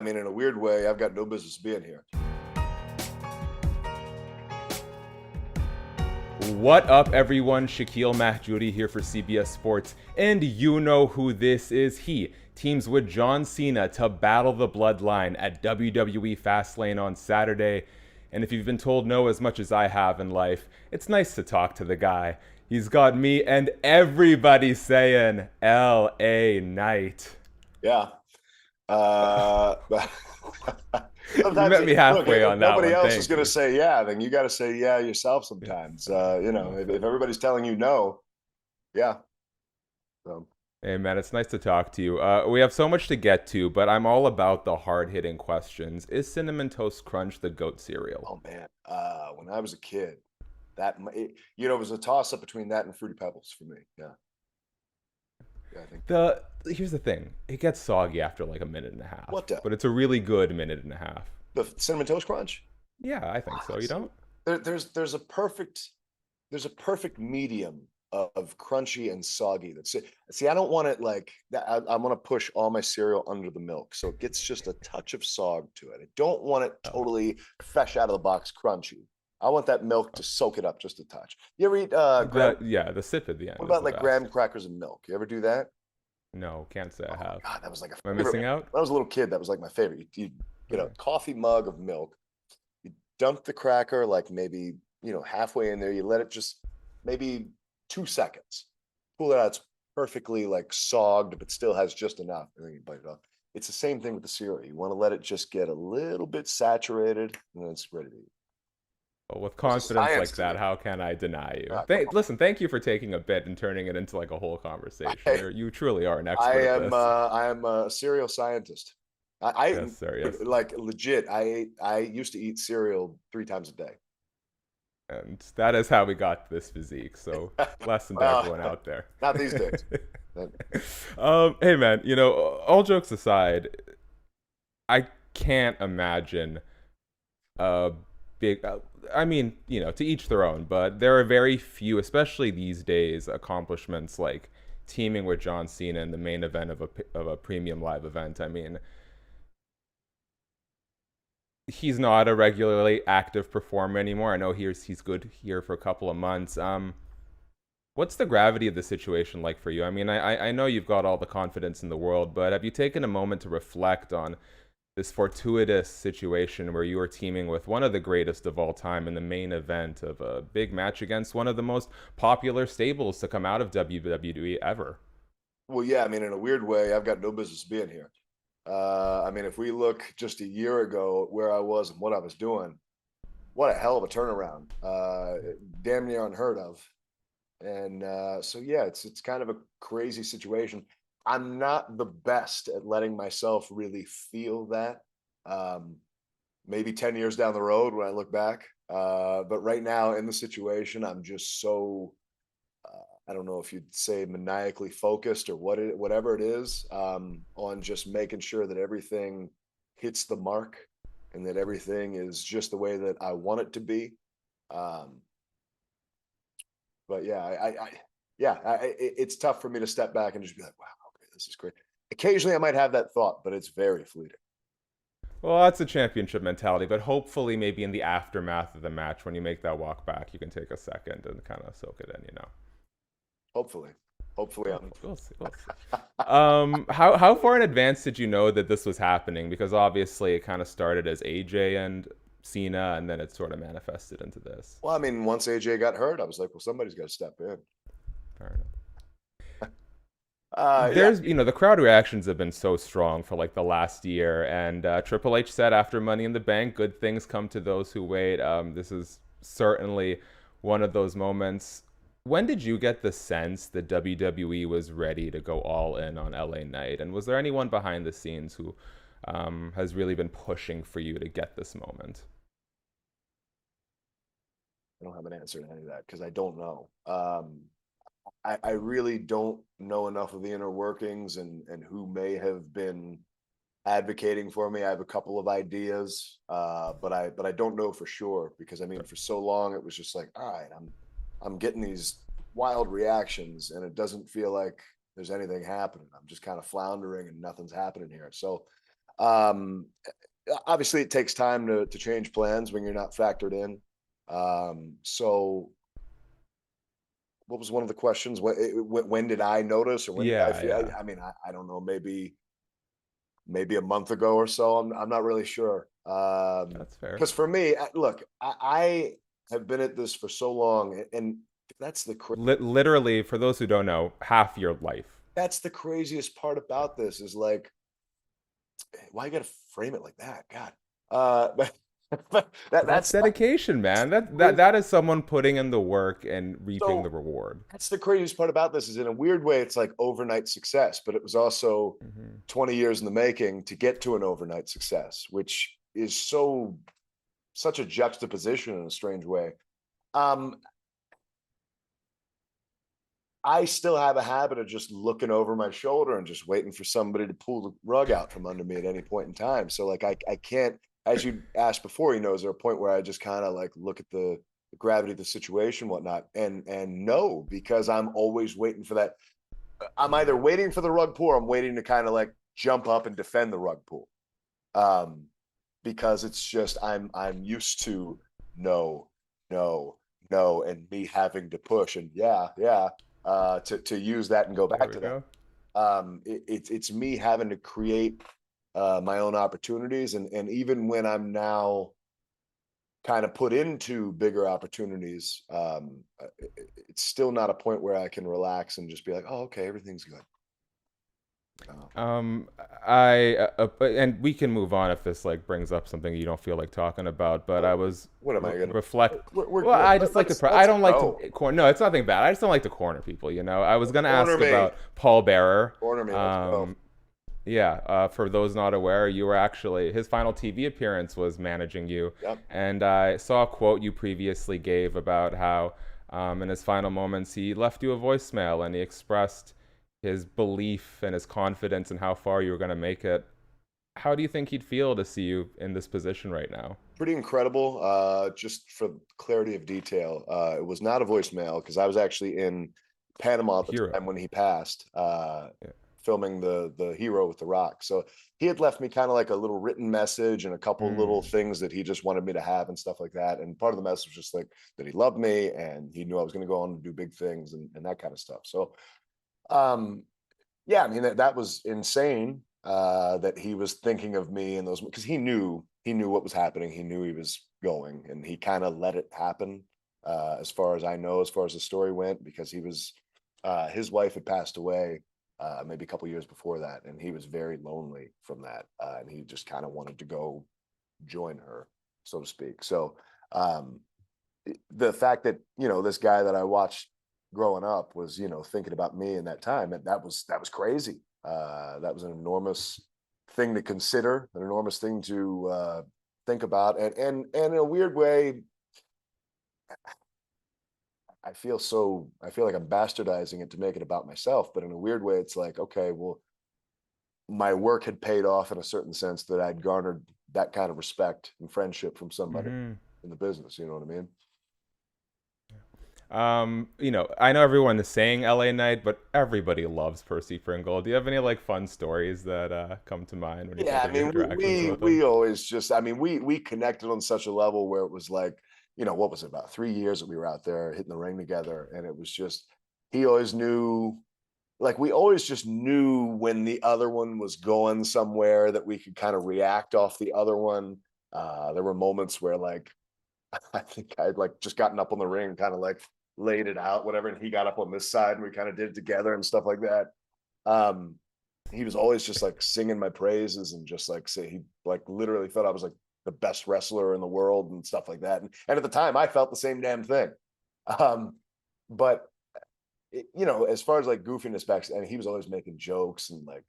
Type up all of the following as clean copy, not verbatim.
mean, in a weird way, I've got no business being here. What up, everyone? Shakiel Mahjouri here for CBS Sports, and you know who this is. He teams with John Cena to battle the Bloodline at WWE Fastlane on Saturday. And if you've been told no as much as I have in life, it's nice to talk to the guy. He's got me and everybody saying LA Knight. Yeah. You met me halfway on that nobody one. else Thank is going you. to say yeah, then you got to say yeah yourself sometimes. If everybody's telling you no, yeah. So, Hey man, it's nice to talk to you. We have so much to get to, but I'm all about the hard-hitting questions. Is Cinnamon Toast Crunch the GOAT cereal? oh man, when I was a kid, it was a toss up between that and Fruity Pebbles for me. Yeah, yeah, I think. Here's the thing. It gets soggy after like a minute and a half, What the but it's a really good minute and a half. the Cinnamon Toast Crunch? Yeah, I think so. You don't? There's a perfect medium of crunchy and soggy. See, I don't want it like that. I want to push all my cereal under the milk, so it gets just a touch of sog to it. I don't want it totally fresh out of the box crunchy. I want that milk to soak it up just a touch. You ever eat The sip at the end. what Is about the like best. graham crackers and milk? You ever do that? No, can't say I Oh have. God, that was like a Am I favorite. missing out? When I was a little kid, that was like my favorite. You get a Okay. coffee mug of milk, you dump the cracker like maybe halfway in there. You let it just maybe 2 seconds. Pull it out. It's perfectly like sogged, but still has just enough. And then you bite it off. It's the same thing with the cereal. You want to let it just get a little bit saturated, and then it's ready to eat. Well, with There's a confidence science like to that, it. how can I deny you? Come on. Listen, thank you for taking a bit and turning it into like a whole conversation. I, You truly are an I expert at am this. I am a cereal scientist. I Yes, sir. Yes. like legit. I used to eat cereal 3 times a day. And that is how we got this physique. So, lesson to everyone Well, out there. not these days. But, Hey man, all jokes aside, I can't imagine a big. I mean, to each their own, but there are very few, especially these days, accomplishments like teaming with John Cena in the main event of a premium live event. I mean, he's not a regularly active performer anymore. I know he's good here for a couple of months. What's the gravity of the situation like for you? I mean, I know you've got all the confidence in the world, but have you taken a moment to reflect on this fortuitous situation where you are teaming with one of the greatest of all time in the main event of a big match against one of the most popular stables to come out of WWE ever? well, yeah. I mean, in a weird way, I've got no business being here. I mean, if we look just a year ago where I was and what I was doing, what a hell of a turnaround. Damn near unheard of. And so yeah, it's kind of a crazy situation. I'm not the best at letting myself really feel that. Um, Maybe 10 years down the road when I look back. But right now in the situation, I'm just so I don't know if you'd say maniacally focused or whatever it is, on just making sure that everything hits the mark and that everything is just the way that I want it to be. Um, but yeah, it's tough for me to step back and just be like, wow, okay, this is great. Occasionally I might have that thought, but it's very fleeting. Well, that's a championship mentality, but hopefully, maybe in the aftermath of the match, when you make that walk back, you can take a second and kind of soak it in. Hopefully, hopefully I'm. We'll see. We'll see. How far in advance did you know that this was happening? Because obviously, it kind of started as AJ and Cena, and then it sort of manifested into this. Well, I mean, once AJ got hurt, I was like, well, somebody's got to step in. Fair enough. Yeah, The crowd reactions have been so strong for like the last year, and Triple H said after Money in the Bank, good things come to those who wait. This is certainly one of those moments. When did you get the sense that WWE was ready to go all in on LA Knight? And was there anyone behind the scenes who has really been pushing for you to get this moment? I don't have an answer to any of that because I don't know. I really don't know enough of the inner workings and who may have been advocating for me. I have a couple of ideas, but I don't know for sure because I mean, for so long it was just like, all right, I'm getting these wild reactions and it doesn't feel like there's anything happening. I'm just kind of floundering and nothing's happening here. So Um, Obviously, it takes time to change plans when you're not factored in. So what was one of the questions? When did I notice, or when did I Yeah, feel? yeah. I mean, I don't know, maybe a month ago or so. I'm not really sure. That's fair. Because for me, look, I have been at this for so long, and that's Literally, for those who don't know, half your life. that's the craziest part Yeah. about this is like, why you got to frame it like that? God, but But that's dedication, man. That is someone putting in the work and reaping the so reward. that's the craziest part about this is in a weird way, it's like overnight success, but it was also Hmm. 20 years in the making to get to an overnight success, which is such a juxtaposition in a strange way. Um, I still have a habit of just looking over my shoulder and just waiting for somebody to pull the rug out from under me at any point in time. So like I can't, as you asked before, is there a point where I just kind of like look at the gravity of the situation, whatnot, and no, because I'm always waiting for that. I'm either waiting for the rug pull or I'm waiting to kind of like jump up and defend the rug pull. Um, because it's just I'm used to no, no, no, and me having to push and yeah, to use that and go There back we to that. go. It's me having to create my own opportunities, and even when I'm now kind of put into bigger opportunities, it's still not a point where I can relax and just be like, oh, okay, everything's good. Uh, Um, and we can move on if this like brings up something you don't feel like talking about. But I was what am I gonna? reflect. We're Well, good. I just like to. I Let's don't like to go. corner. No, it's nothing bad. I just don't like to corner people. You know. I was gonna Corner ask me, about Paul Bearer. corner me. Let's go. Yeah. For those not aware, you were actually his final TV appearance was managing you, Yep. and I saw a quote you previously gave about how, in his final moments, he left you a voicemail and he expressed his belief and his confidence in how far you were going to make it. How do you think he'd feel to see you in this position right now? Pretty incredible. Just for clarity of detail, it was not a voicemail because I was actually in Panama at the Hero. time when he passed, Yeah. filming the Hero with The Rock. So he had left me kind of like a little written message and a couple little Mm. things that he just wanted me to have and stuff like that. And part of the message was just like that he loved me and he knew I was going to go on and do big things and that kind of stuff. So um, yeah, I mean that was insane. That he was thinking of me and those because he knew what was happening. He knew he was going, and he kind of let it happen. As far as I know, as far as the story went, because his wife had passed away maybe a couple years before that, and he was very lonely from that, and he just kind of wanted to go join her, so to speak. So um, the fact that this guy that I watched growing up was thinking about me in that time, and that was crazy. That was an enormous thing to consider, an enormous thing to think about, and in a weird way, I feel like I'm bastardizing it to make it about myself, but in a weird way, it's like, okay, well, my work had paid off in a certain sense that I'd garnered that kind of respect and friendship from somebody Hmm. in the business. You know what I mean? I know everyone is saying LA Knight, but everybody loves Percy Pringle. Do you have any like fun stories that come to mind when you Yeah, think I of your mean, interactions with him? we always just, I mean, we connected on such a level where it was like, what was it, about 3 years that we were out there hitting the ring together, and it was just he always knew, like we always just knew when the other one was going somewhere that we could kind of react off the other one. There were moments where like I think I'd like just gotten up on the ring, kind of like laid it out, whatever, and he got up on this side and we kind of did it together and stuff like that. Um, he was always just like singing my praises and just like say he like literally thought I was like the best wrestler in the world and stuff like that. And at the time I felt the same damn thing. Um, but as far as like goofiness back, and he was always making jokes and like,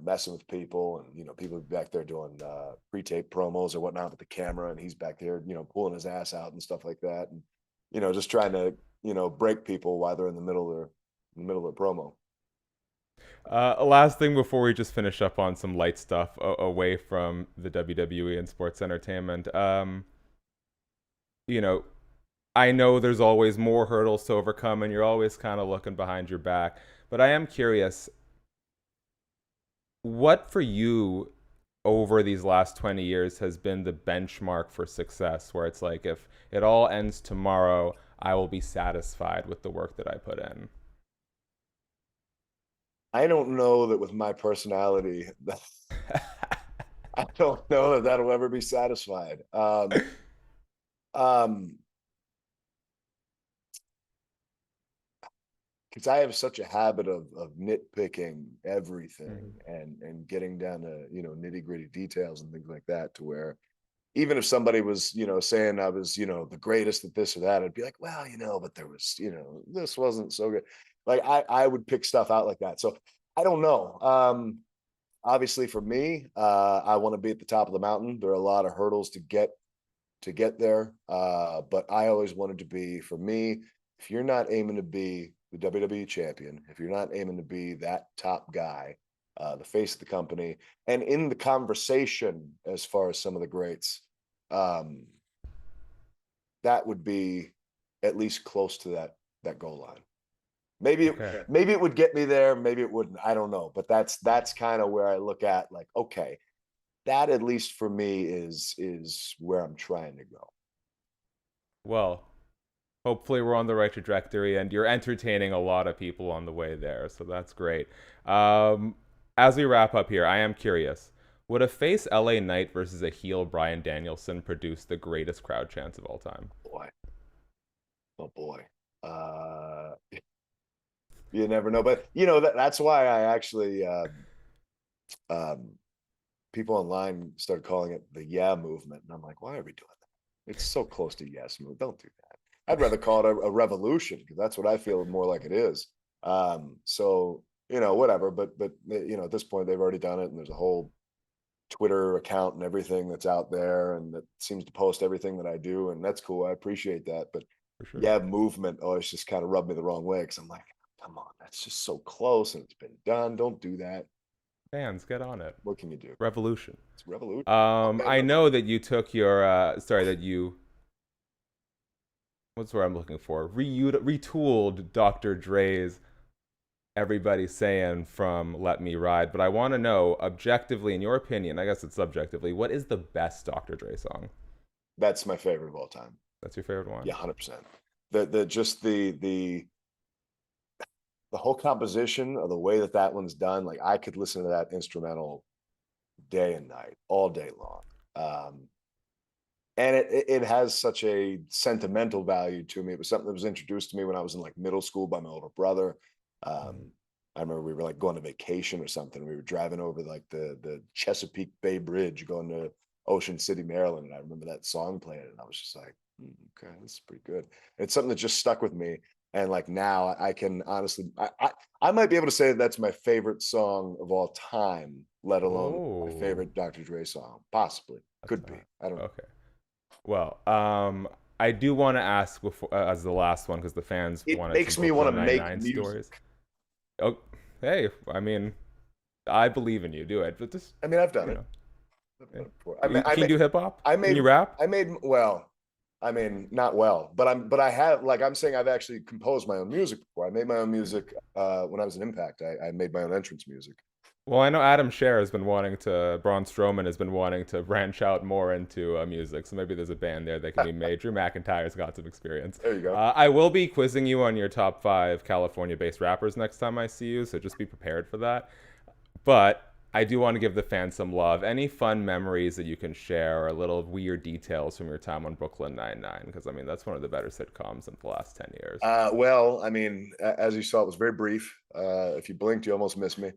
messing with people, and people back there doing pre-tape promos or whatnot with the camera, and he's back there, pulling his ass out and stuff like that. And, just trying to, break people while they're in the middle of a promo. Last thing before we just finish up on some light stuff away from the WWE and sports entertainment. You know, I know there's always more hurdles to overcome, and you're always kind of looking behind your back. But I am curious, what for you over these last 20 years has been the benchmark for success, where it's like, if it all ends tomorrow, I will be satisfied with the work that I put in? I don't know that with my personality, I don't know that that'll ever be satisfied. Um, because I have such a habit of nitpicking everything and getting down to, nitty gritty details and things like that, to where even if somebody was, saying I was, the greatest at this or that, I'd be like, well, but there was, this wasn't so good. Like I would pick stuff out like that. So I don't know. Obviously for me, I want to be at the top of the mountain. There are a lot of hurdles to get there. But I always wanted to be, for me, if you're not aiming to be the WWE champion, if you're not aiming to be that top guy, the face of the company, and in the conversation as far as some of the greats, um, that would be at least close to that goal line. Okay. Maybe it would get me there, maybe it wouldn't. I don't know, but that's kind of where I look at, like, okay, that at least for me is where I'm trying to go. Well, hopefully we're on the right trajectory, and you're entertaining a lot of people on the way there, so that's great. Um, as we wrap up here, I am curious. Would a face LA Knight versus a heel Bryan Danielson produce the greatest crowd chants of all time? Boy, oh boy. Uh, you never know, but that's why I actually um, people online started calling it the yeah movement, and I'm like, why are we doing that? It's so close to yes move. Don't do that. I'd rather call it a revolution, because that's what I feel more like it is. So whatever, but at this point they've already done it, and there's a whole Twitter account and everything that's out there, and that seems to post everything that I do, and that's cool. I appreciate that, but For sure. yeah, movement always just kind of rubbed me the wrong way, because I'm like, come on, that's just so close and it's been done. Don't do that. Fans, get on it. What can you do? Revolution. It's revolution. I Okay, know that you took your that you, what's the word I'm looking for? Retooled Dr. Dre's "Everybody Saying" from "Let Me Ride," but I want to know, objectively, in your opinion, I guess it's subjectively, what is the best Dr. Dre song? that's my favorite of all time. That's your favorite one? Yeah, 100%. The just the whole composition of the way that one's done, like I could listen to that instrumental day and night, all day long. And it has such a sentimental value to me. It was something that was introduced to me when I was in like middle school by my older brother. I remember we were like going to vacation or something. We were driving over like the Chesapeake Bay Bridge going to Ocean City, Maryland, and I remember that song playing, and I was just like, okay, this is pretty good. It's something that just stuck with me. And like now I can honestly, I might be able to say that that's my favorite song of all time, let alone my Oh, favorite Dr. Dre song. Possibly. that's Could be. not I don't know. okay. Well, I do want to ask before, as the last one, because the fans It wanted some makes me want to Brooklyn make Nine-Nine stories. music. Oh, hey, I mean, I believe in you. Do it, but just, I mean, I've done you it. know, I've done it before. can you do hip hop? I Can made, you rap? I made, well, I mean, not well, but I have, like, I'm saying I've actually composed my own music before. I made my own music when I was in Impact. I made my own entrance music. Well, I know Adam Scher has been wanting to, Braun Strowman has been wanting to branch out more into music, so maybe there's a band there that can be made. Drew McIntyre's got some experience. There you go. I will be quizzing you on your top 5 California-based rappers next time I see you, so just be prepared for that. But I do want to give the fans some love. Any fun memories that you can share, or little weird details from your time on Brooklyn Nine-Nine? Because, I mean, that's one of the better sitcoms in the last 10 years. Well, I mean, as you saw, it was very brief. If you blinked, you almost missed me.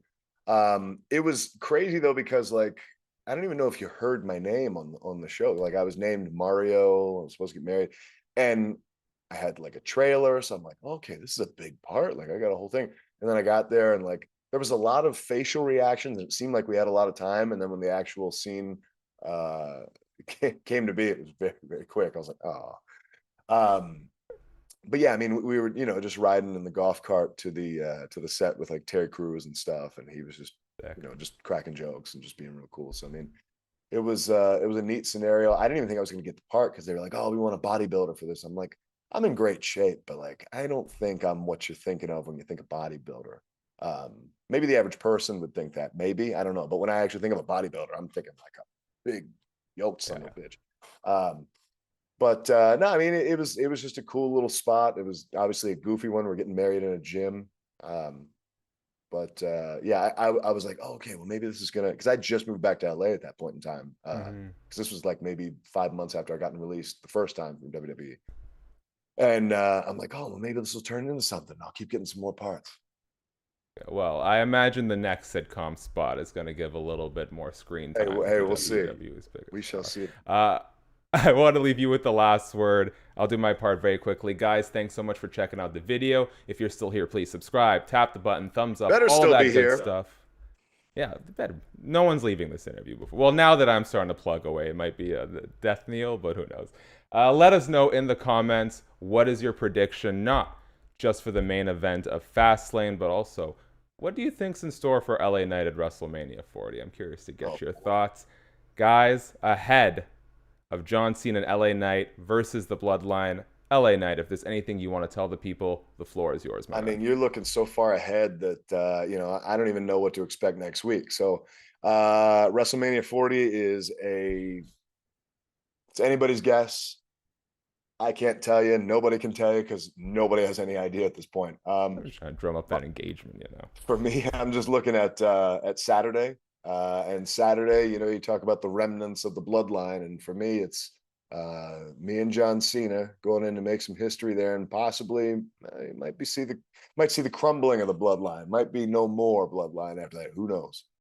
It was crazy though, because like I don't even know if you heard my name on the show. Like I was named Mario. I was supposed to get married, and I had like a trailer. So I'm like, okay, this is a big part. Like I got a whole thing. And then I got there, and like there was a lot of facial reactions. It seemed like we had a lot of time. And then when the actual scene uh came to be, it was very, very quick. I was like, oh. But yeah, I mean, we were, just riding in the golf cart to the set with like Terry Crews and stuff, and he was just, Sick. just cracking jokes and just being real cool. So I mean, it was a neat scenario. I didn't even think I was going to get the part, because they were like, "Oh, we want a bodybuilder for this." I'm like, I'm in great shape, but like, I don't think I'm what you're thinking of when you think of bodybuilder. Maybe the average person would think that. Maybe, I don't know. But when I actually think of a bodybuilder, I'm thinking like a big yoked son of a bitch. But no, I mean it was just a cool little spot. It was obviously a goofy one. We're getting married in a gym. But yeah, I was like, oh, okay, well maybe this is gonna, because I just moved back to LA at that point in time. Because this was like maybe 5 months after I gotten released the first time from WWE. And I'm like, oh, well maybe this will turn into something. I'll keep getting some more parts. Well, I imagine the next sitcom spot is going to give a little bit more screen Hey, time hey, to we'll see. WWE's We biggest shall star. see. I want to leave you with the last word. I'll do my part very quickly. Guys, thanks so much for checking out the video. If you're still here, please subscribe, tap the button, thumbs up, Better all still that be good here. stuff. Yeah, better. No one's leaving this interview before. Well, now that I'm starting to plug away, it might be a death kneel, but who knows. Let us know in the comments, what is your prediction, not just for the main event of Fastlane, but also what do you think's in store for LA Knight at WrestleMania 40? I'm curious to get your thoughts. Guys, ahead of John Cena and LA Knight versus the Bloodline, LA Knight, if there's anything you want to tell the people, the floor is yours, my I mean, man. you're looking so far ahead that I don't even know what to expect next week. So WrestleMania 40 is it's anybody's guess. I can't tell you. Nobody can tell you because nobody has any idea at this point. I'm just trying to drum up that engagement, you know. For me, I'm just looking at Saturday. And Saturday, you talk about the remnants of the bloodline, and for me, it's me and John Cena going in to make some history there, and possibly you might see the crumbling of the bloodline. Might be no more bloodline after that. Who knows?